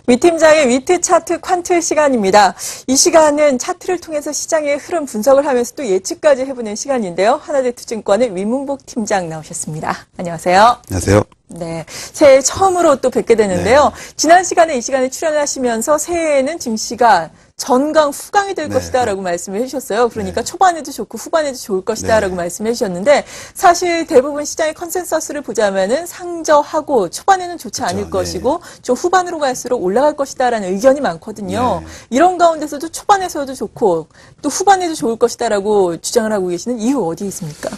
위 팀장의 위트 차트 퀀트 시간입니다. 이 시간은 차트를 통해서 시장의 흐름 분석을 하면서 또 예측까지 해보는 시간인데요. 하나대투증권의 위문복 팀장 나오셨습니다. 안녕하세요. 안녕하세요. 네, 새해 처음으로 또 뵙게 되는데요. 지난 시간에 이 시간에 출연하시면서 새해에는 증시가 전강 후강이 될 것이다라고 말씀을 해주셨어요. 그러니까 초반에도 좋고 후반에도 좋을 것이다라고 말씀해 주셨는데 사실 대부분 시장의 컨센서스를 보자면은 상저하고 초반에는 좋지 않을 것이고 좀 후반으로 갈수록 올라갈 것이다라는 의견이 많거든요. 이런 가운데서도 초반에서도 좋고 또 후반에도 좋을 것이다라고 주장을 하고 계시는 이유 어디에 있습니까?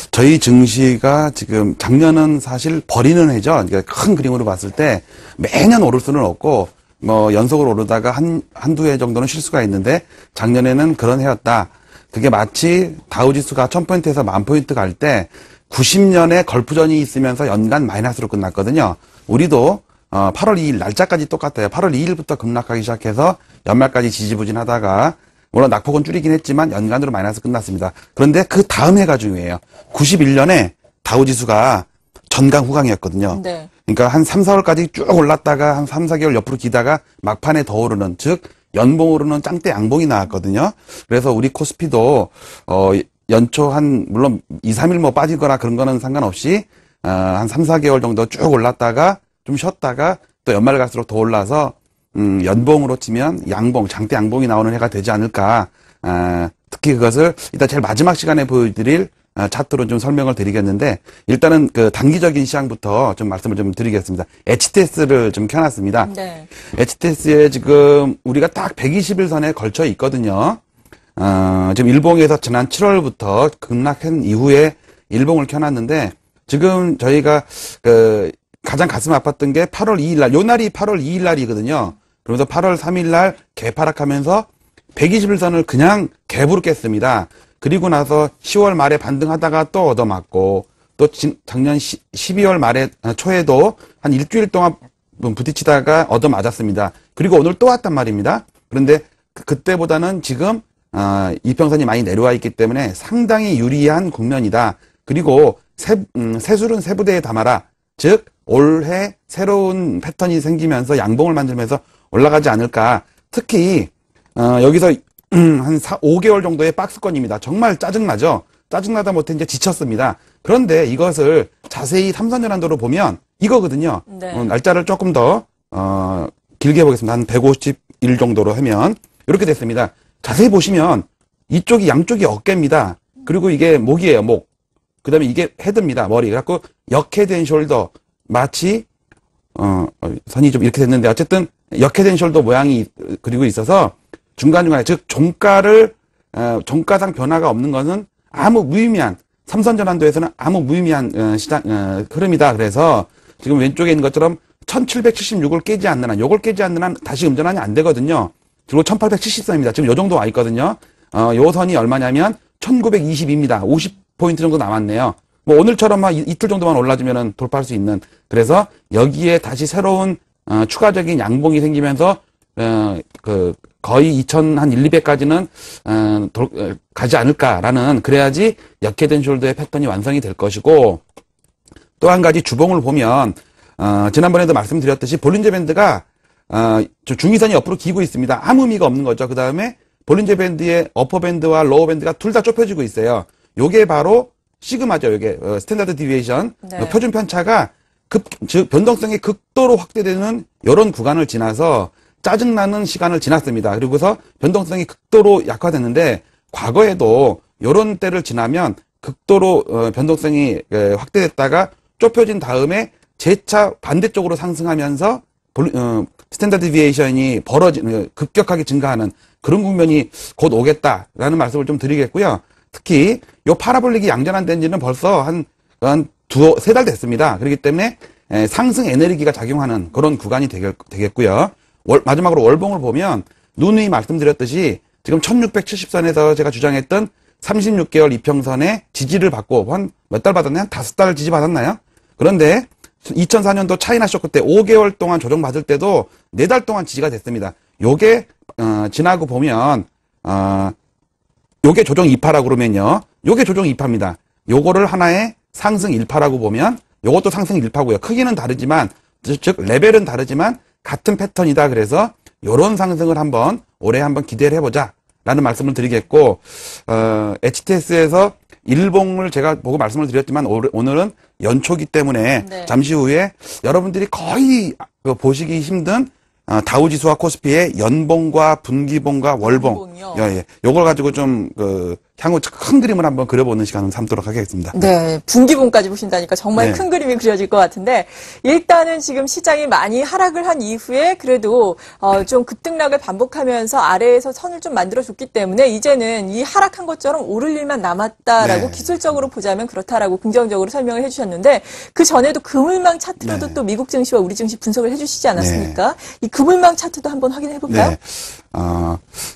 저희 증시가 지금 작년은 사실 버리는 해죠. 그러니까 큰 그림으로 봤을 때 매년 오를 수는 없고 뭐 연속으로 오르다가 한두 해 정도는 쉴 수가 있는데 작년에는 그런 해였다. 그게 마치 다우지수가 1000포인트에서 10,000포인트 갈 때 90년에 걸프전이 있으면서 연간 마이너스로 끝났거든요. 우리도 8월 2일 날짜까지 똑같아요. 8월 2일부터 급락하기 시작해서 연말까지 지지부진하다가 물론 낙폭은 줄이긴 했지만 연간으로 마이너스 끝났습니다. 그런데 그 다음 해가 중요해요. 91년에 다우지수가 전강 후강이었거든요. 네. 그러니까 한 3, 4월까지 쭉 올랐다가 한 3, 4개월 옆으로 기다가 막판에 더 오르는, 즉 연봉 오르는 짱대 양봉이 나왔거든요. 그래서 우리 코스피도 연초 물론 2, 3일 뭐 빠진 거나 그런 거는 상관없이 한 3, 4개월 정도 쭉 올랐다가 좀 쉬었다가 또 연말 갈수록 더 올라서 연봉으로 치면 양봉, 장대 양봉이 나오는 해가 되지 않을까. 특히 그것을 일단 제일 마지막 시간에 보여드릴 차트로 좀 설명을 드리겠는데, 일단은 그 단기적인 시황부터 좀 말씀을 좀 드리겠습니다. HTS를 좀 켜놨습니다. 네. HTS에 지금 우리가 딱 120일선에 걸쳐 있거든요. 지금 일봉에서 지난 7월부터 급락한 이후에 일봉을 켜놨는데, 지금 저희가 가장 가슴 아팠던 게 8월 2일 날, 요 날이 8월 2일 날이거든요. 그러면서 8월 3일 날 개파락하면서 120일선을 그냥 갭으로 깼습니다. 그리고 나서 10월 말에 반등하다가 또 얻어맞고, 또 작년 12월 말에 초에도 한 일주일 동안 부딪히다가 얻어맞았습니다. 그리고 오늘 또 왔단 말입니다. 그런데 그때보다는 지금 이평선이 많이 내려와 있기 때문에 상당히 유리한 국면이다. 그리고 세술은 세부대에 담아라. 즉 올해 새로운 패턴이 생기면서 양봉을 만들면서 올라가지 않을까. 특히 여기서 한 5개월 정도의 박스권입니다. 정말 짜증나죠? 짜증나다 못해 이제 지쳤습니다. 그런데 이것을 자세히 삼선전환도로 보면 이거거든요. 네. 날짜를 조금 더 길게 보겠습니다. 한 150일 정도로 하면 이렇게 됐습니다. 자세히 보시면 이쪽이 양쪽이 어깨입니다. 그리고 이게 목이에요. 목. 그 다음에 이게 헤드입니다. 머리. 그래갖고 역헤드 숄더. 마치 선이 좀 이렇게 됐는데 어쨌든 역헤드 숄더 모양이 그리고 있어서 중간중간에, 즉 종가상 변화가 없는 것은 아무 무의미한, 삼선전환도에서는 아무 무의미한 시장 흐름이다. 그래서 지금 왼쪽에 있는 것처럼 1776을 깨지 않는 한, 요걸 깨지 않는 한 다시 음전환이 안 되거든요. 그리고 1870선입니다. 지금 요 정도 와 있거든요. 요 선이 얼마냐면 1920입니다. 50포인트 정도 남았네요. 뭐 오늘처럼 이틀 정도만 올라주면은 돌파할 수 있는. 그래서 여기에 다시 새로운 추가적인 양봉이 생기면서 거의 2,200까지는 가지 않을까라는, 그래야지 역헤드 숄더의 패턴이 완성이 될 것이고, 또 한 가지 주봉을 보면 지난번에도 말씀드렸듯이 볼린저 밴드가 중위선이 옆으로 기고 있습니다. 아무 의미가 없는 거죠. 그 다음에 볼린저 밴드의 어퍼 밴드와 로어 밴드가 둘 다 좁혀지고 있어요. 요게 바로 시그마죠. 요게 스탠다드 디비에이션. 표준 편차가 즉 변동성이 극도로 확대되는 이런 구간을 지나서 짜증나는 시간을 지났습니다. 그리고서 변동성이 극도로 약화됐는데, 과거에도 이런 때를 지나면 극도로 변동성이 확대됐다가 좁혀진 다음에 재차 반대쪽으로 상승하면서 스탠다드 디비에이션이 급격하게 증가하는 그런 국면이 곧 오겠다라는 말씀을 좀 드리겠고요. 특히 요 파라볼릭이 양전환된 지는 벌써 한 2-3달 됐습니다. 그렇기 때문에 상승 에너지가 작용하는 그런 구간이 되겠고요. 마지막으로 월봉을 보면 누누이 말씀드렸듯이 지금 1670선에서 제가 주장했던 36개월 이평선의 지지를 받고 한 몇 달 받았나요? 한 5달 지지 받았나요? 그런데 2004년도 차이나 쇼크 때 5개월 동안 조정받을 때도 4달 동안 지지가 됐습니다. 요게 지나고 보면 요게 조정 2파라고 그러면요. 요게 조정 2파입니다. 요거를 하나의 상승 1파라고 보면 요것도 상승 1파고요. 크기는 다르지만, 즉 레벨은 다르지만 같은 패턴이다. 그래서 요런 상승을 한번 올해 한번 기대를 해보자 라는 말씀을 드리겠고, HTS에서 일봉을 제가 보고 말씀을 드렸지만 오늘은 연초기 때문에 네. 잠시 후에 여러분들이 거의 보시기 힘든 다우지수와 코스피의 연봉과 분기봉과 월봉, 연봉이요? 예, 요걸 가지고 좀 향후 큰 그림을 한번 그려보는 시간을 삼도록 하겠습니다. 네, 분기분까지 보신다니까 정말 네. 큰 그림이 그려질 것 같은데, 일단은 지금 시장이 많이 하락을 한 이후에 그래도 좀 급등락을 반복하면서 아래에서 선을 좀 만들어줬기 때문에 이제는 이 하락한 것처럼 오를 일만 남았다라고 네. 기술적으로 보자면 그렇다라고 긍정적으로 설명을 해주셨는데, 그 전에도 그물망 차트로도 네. 또 미국 증시와 우리 증시 분석을 해주시지 않았습니까? 이 그물망 차트도 한번 확인해 볼까요? 네.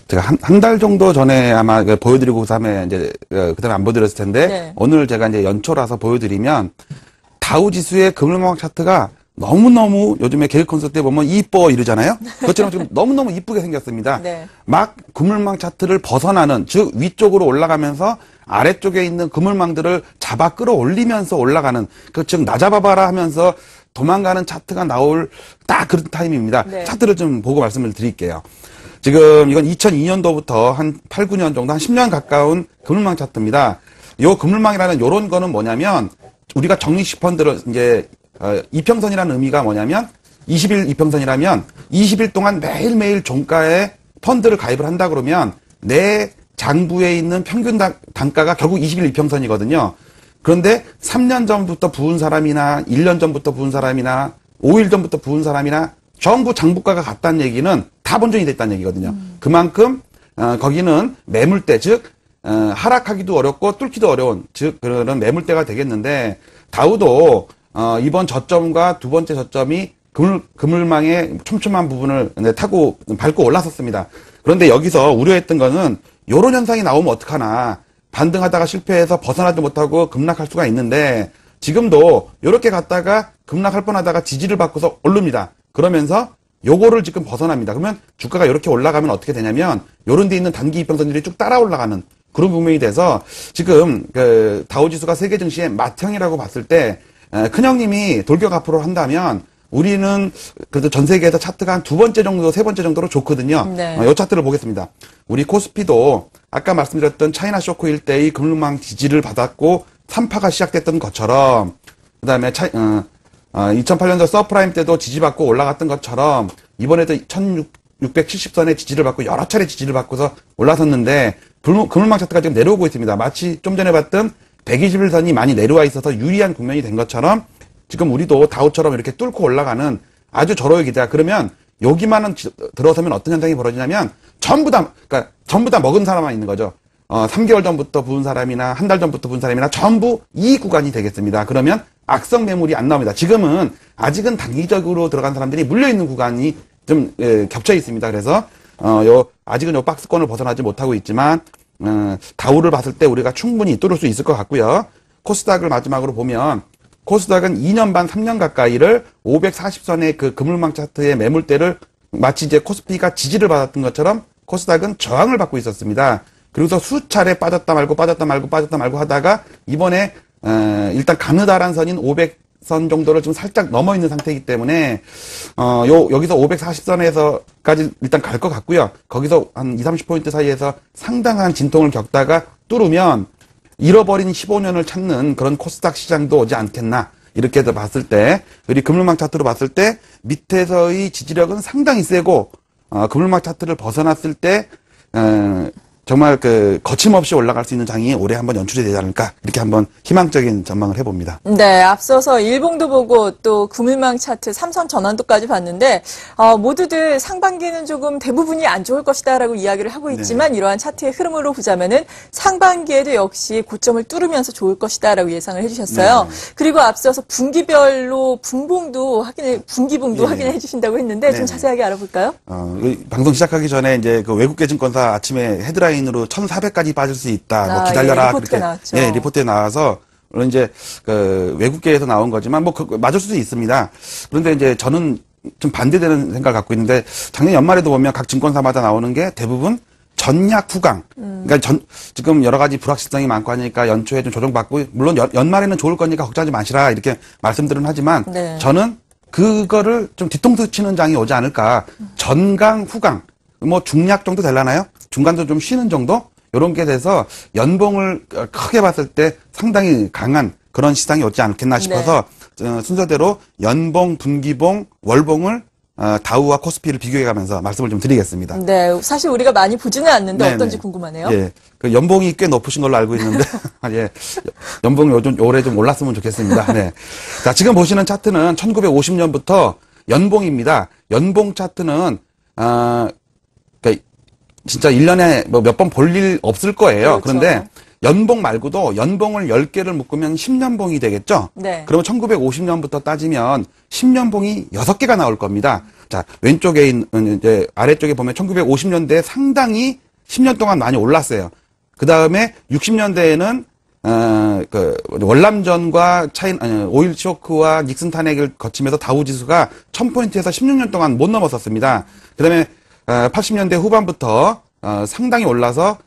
제가 한 달 정도 전에 아마 보여드리고 그다음에 이제 그다음에 안 보여드렸을 텐데 네. 오늘 제가 이제 연초라서 보여드리면 다우 지수의 그물망 차트가 너무너무 요즘에 계획 콘서트 때 보면 이뻐 이러잖아요. 그것처럼 지금 너무너무 이쁘게 생겼습니다. 네. 막 그물망 차트를 벗어나는, 즉 위쪽으로 올라가면서 아래쪽에 있는 그물망들을 잡아 끌어올리면서 올라가는, 즉 나잡아봐라 하면서 도망가는 차트가 나올 딱 그런 타임입니다. 네. 차트를 좀 보고 말씀을 드릴게요. 지금 이건 2002년도부터 한 8, 9년 정도, 한 10년 가까운 그물망 차트입니다. 요 그물망이라는 요런 거는 뭐냐면, 우리가 적립식 펀드를 이제 이평선이라는 의미가 뭐냐면 20일 이평선이라면 20일 동안 매일매일 종가에 펀드를 가입을 한다 그러면 내 장부에 있는 평균 단가가 결국 20일 이평선이거든요. 그런데 3년 전부터 부은 사람이나 1년 전부터 부은 사람이나 5일 전부터 부은 사람이나 전부 장부가가 같다는 얘기는 다 본전이 됐다는 얘기거든요. 그만큼 거기는 매물대, 즉 하락하기도 어렵고 뚫기도 어려운, 즉 그런 매물대가 되겠는데, 다우도 이번 저점과 두 번째 저점이 그물망의 촘촘한 부분을 타고 밟고 올랐었습니다. 그런데 여기서 우려했던 거는 요런 현상이 나오면 어떡하나, 반등하다가 실패해서 벗어나지 못하고 급락할 수가 있는데, 지금도 요렇게 갔다가 급락할 뻔하다가 지지를 받고서 오릅니다. 그러면서 요거를 지금 벗어납니다. 그러면 주가가 이렇게 올라가면 어떻게 되냐면 요런 데 있는 단기 이평선들이 쭉 따라 올라가는 그런 국면이 돼서, 지금 다우지수가 세계 증시의 맏형이라고 봤을 때 큰형님이 돌격 앞으로 한다면 우리는 그래도 전 세계에서 차트가 한 두 번째 정도, 세 번째 정도로 좋거든요. 네. 요 차트를 보겠습니다. 우리 코스피도 아까 말씀드렸던 차이나 쇼크 일대의 금융망 지지를 받았고 3파가 시작됐던 것처럼, 그다음에 2008년도 서프라임 때도 지지받고 올라갔던 것처럼 이번에도 1670선의 지지를 받고 여러 차례 지지를 받고서 올라섰는데, 그물망 차트가 지금 내려오고 있습니다. 마치 좀 전에 봤던 121선이 많이 내려와 있어서 유리한 국면이 된 것처럼 지금 우리도 다우처럼 이렇게 뚫고 올라가는 아주 저로의 기대야. 그러면 여기만은 들어서면 어떤 현상이 벌어지냐면 전부 다 먹은 사람만 있는 거죠. 3개월 전부터 부은 사람이나 한 달 전부터 부은 사람이나 전부 이 구간이 되겠습니다. 그러면 악성 매물이 안 나옵니다. 지금은 아직은 단기적으로 들어간 사람들이 물려있는 구간이 좀 겹쳐 있습니다. 그래서 아직은 요 박스권을 벗어나지 못하고 있지만 다우를 봤을 때 우리가 충분히 뚫을 수 있을 것 같고요. 코스닥을 마지막으로 보면 코스닥은 2년 반, 3년 가까이를 540선의 그 그물망 차트의 매물대를 마치 이제 코스피가 지지를 받았던 것처럼 코스닥은 저항을 받고 있었습니다. 그래서 수차례 빠졌다 말고 하다가 이번에 일단 가느다란 선인 500선 정도를 좀 살짝 넘어 있는 상태이기 때문에 여기서 540선에서까지 일단 갈 것 같고요. 거기서 한 20-30포인트 사이에서 상당한 진통을 겪다가 뚫으면 잃어버린 15년을 찾는 그런 코스닥 시장도 오지 않겠나, 이렇게 봤을 때, 우리 그물망 차트로 봤을 때 밑에서의 지지력은 상당히 세고 그물망 차트를 벗어났을 때 정말 거침없이 올라갈 수 있는 장이 올해 한번 연출이 되지 않을까, 이렇게 한번 희망적인 전망을 해봅니다. 네, 앞서서 일봉도 보고 또 그물망 차트, 삼선 전환도까지 봤는데 모두들 상반기는 조금 대부분이 안 좋을 것이다라고 이야기를 하고 있지만, 네. 이러한 차트의 흐름으로 보자면은 상반기에도 역시 고점을 뚫으면서 좋을 것이다라고 예상을 해주셨어요. 네. 그리고 앞서서 분기별로 분기봉도 네. 확인해 주신다고 했는데 좀 네. 자세하게 알아볼까요? 방송 시작하기 전에 이제 그 외국계 증권사 아침에 헤드라인으로 1,400까지 빠질 수 있다. 뭐 기다려라. 예, 리포트가 나왔죠. 예, 리포트에 나와서 물론 이제 외국계에서 나온 거지만 뭐 맞을 수도 있습니다. 그런데 이제 저는 좀 반대되는 생각을 갖고 있는데, 작년 연말에도 보면 각 증권사마다 나오는 게 대부분 전약 후강. 그러니까 지금 여러 가지 불확실성이 많고 하니까 연초에 좀 조정받고, 물론 연말에는 좋을 거니까 걱정하지 마시라, 이렇게 말씀들은 하지만 네. 저는 그거를 좀 뒤통수 치는 장이 오지 않을까. 전강, 후강, 뭐 중약 정도 되려나요? 중간도 좀 쉬는 정도? 요런 게 돼서 연봉을 크게 봤을 때 상당히 강한 그런 시장이 오지 않겠나 싶어서 순서대로 연봉, 분기봉, 월봉을 다우와 코스피를 비교해가면서 말씀을 좀 드리겠습니다. 네, 사실 우리가 많이 보지는 않는데 어떤지 궁금하네요. 예, 그 연봉이 꽤 높으신 걸로 알고 있는데, 예, 연봉이 요즘 올해 좀 올랐으면 좋겠습니다. 네, 자 지금 보시는 차트는 1950년부터 연봉입니다. 연봉 차트는 그러니까 진짜 1년에 뭐 몇 번 볼 일 없을 거예요. 그렇죠. 그런데 연봉 말고도 연봉을 10개를 묶으면 10년봉이 되겠죠? 네. 그러면 1950년부터 따지면 10년봉이 6개가 나올 겁니다. 자, 왼쪽에 있는, 이제, 아래쪽에 보면 1950년대에 상당히 10년 동안 많이 올랐어요. 그 다음에 60년대에는, 월남전과 오일 쇼크와 닉슨 탄핵을 거치면서 다우지수가 1000포인트에서 16년 동안 못 넘었었습니다. 그 다음에, 80년대 후반부터, 상당히 올라서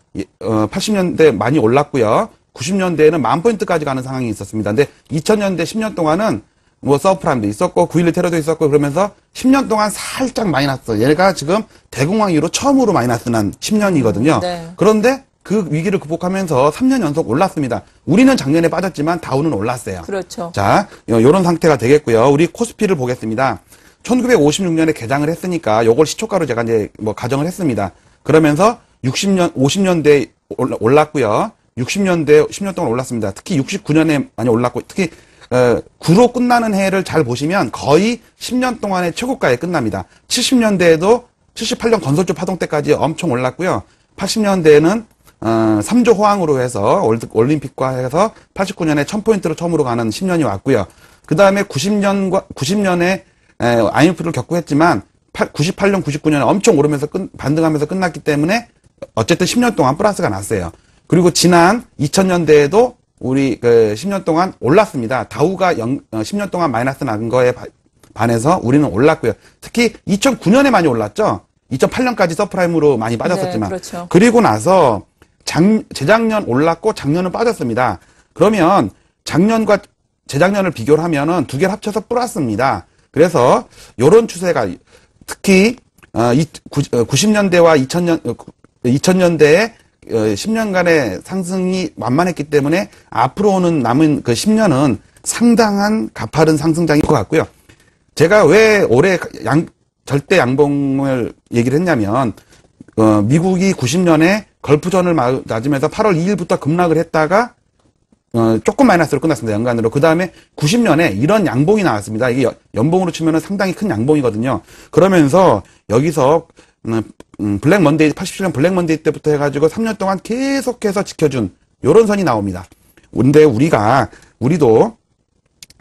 80년대 많이 올랐고요. 90년대에는 10,000포인트까지 가는 상황이 있었습니다. 근데 2000년대 10년 동안은 뭐 서프라임도 있었고 9.11 테러도 있었고 그러면서 10년 동안 살짝 마이너스. 얘가 지금 대공황 이후로 처음으로 마이너스 난 10년이거든요. 네. 그런데 그 위기를 극복하면서 3년 연속 올랐습니다. 우리는 작년에 빠졌지만 다우는 올랐어요. 그렇죠. 자, 요런 상태가 되겠고요. 우리 코스피를 보겠습니다. 1956년에 개장을 했으니까 요걸 시초가로 제가 이제 뭐 가정을 했습니다. 그러면서 50년대에 올랐고요. 60년대 10년 동안 올랐습니다. 특히 69년에 많이 올랐고 특히 9로 끝나는 해를 잘 보시면 거의 10년 동안의 최고가에 끝납니다. 70년대에도 78년 건설주 파동 때까지 엄청 올랐고요. 80년대에는 3조 호황으로 해서 올림픽과 해서 89년에 1000포인트로 처음으로 가는 10년이 왔고요. 그 다음에 90년에 IMF를 겪고 했지만 98년, 99년에 엄청 오르면서 반등하면서 끝났기 때문에 어쨌든 10년 동안 플러스가 났어요. 그리고 지난 2000년대에도 우리 10년 동안 올랐습니다. 다우가 10년 동안 마이너스 난 거에 반해서 우리는 올랐고요. 특히 2009년에 많이 올랐죠. 2008년까지 서프라임으로 많이 빠졌었지만. 네, 그렇죠. 그리고 나서 재작년 올랐고 작년은 빠졌습니다. 그러면 작년과 재작년을 비교를 하면은 두 개를 합쳐서 플러스입니다. 그래서 요런 추세가 특히 90년대와 2000년대에 10년간의 상승이 완만했기 때문에 앞으로 오는 남은 그 10년은 상당한 가파른 상승장일 것 같고요. 제가 왜 올해 절대 양봉을 얘기를 했냐면 미국이 90년에 걸프전을 맞으면서 8월 2일부터 급락을 했다가 조금 마이너스로 끝났습니다. 연간으로. 그 다음에 90년에 이런 양봉이 나왔습니다. 이게 연봉으로 치면은 상당히 큰 양봉이거든요. 그러면서 여기서 블랙 먼데이 87년 블랙 먼데이 때부터 해가지고 3년 동안 계속해서 지켜준 요런 선이 나옵니다. 근데 우리도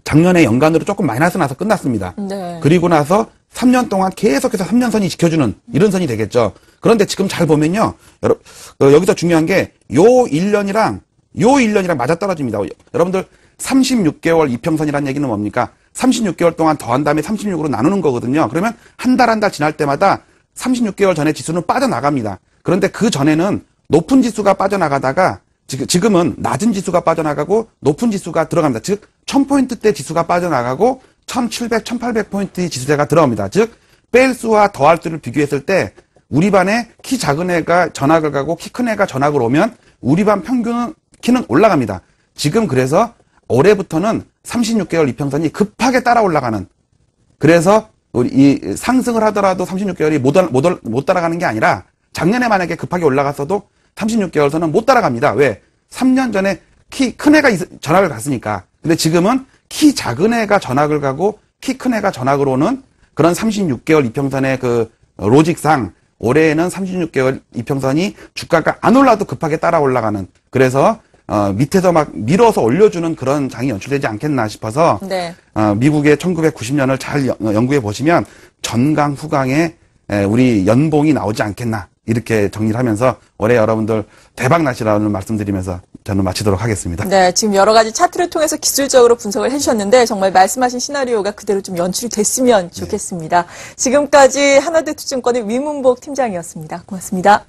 작년에 연간으로 조금 마이너스 나서 끝났습니다. 네. 그리고 나서 3년 동안 계속해서 3년선이 지켜주는 이런 선이 되겠죠. 그런데 지금 잘 보면요. 여기서 중요한 게 요 1년이랑 맞아떨어집니다. 여러분들 36개월 이평선이라는 얘기는 뭡니까? 36개월 동안 더한 다음에 36으로 나누는 거거든요. 그러면 한 달 지날 때마다 36개월 전에 지수는 빠져나갑니다. 그런데 그 전에는 높은 지수가 빠져나가다가 지금은 낮은 지수가 빠져나가고 높은 지수가 들어갑니다. 즉 1000포인트대 지수가 빠져나가고 1700, 1800포인트 지수대가 들어옵니다. 즉 뺄 수와 더할 수를 비교했을 때 우리 반에 키 작은 애가 전학을 가고 키 큰 애가 전학을 오면 우리 반 평균 키는 올라갑니다. 지금 그래서 올해부터는 36개월 이평선이 급하게 따라 올라가는, 그래서 우리 이 상승을 하더라도 36개월이 못 따라가는 게 아니라 작년에 만약에 급하게 올라갔어도 36개월 선은 못 따라갑니다. 왜? 3년 전에 키 큰 애가 전학을 갔으니까. 근데 지금은 키 작은 애가 전학을 가고 키 큰 애가 전학을 오는 그런 36개월 이평선의 그 로직상 올해에는 36개월 이평선이 주가가 안 올라도 급하게 따라 올라가는, 그래서 밑에서 막 밀어서 올려주는 그런 장이 연출되지 않겠나 싶어서 네. 미국의 1990년을 잘 연구해 보시면 전강 후강에 우리 연봉이 나오지 않겠나 이렇게 정리를 하면서 올해 여러분들 대박 나시라는 말씀드리면서 저는 마치도록 하겠습니다. 네, 지금 여러 가지 차트를 통해서 기술적으로 분석을 해주셨는데 정말 말씀하신 시나리오가 그대로 좀 연출이 됐으면 좋겠습니다. 지금까지 하나대투증권의 위문복 팀장이었습니다. 고맙습니다.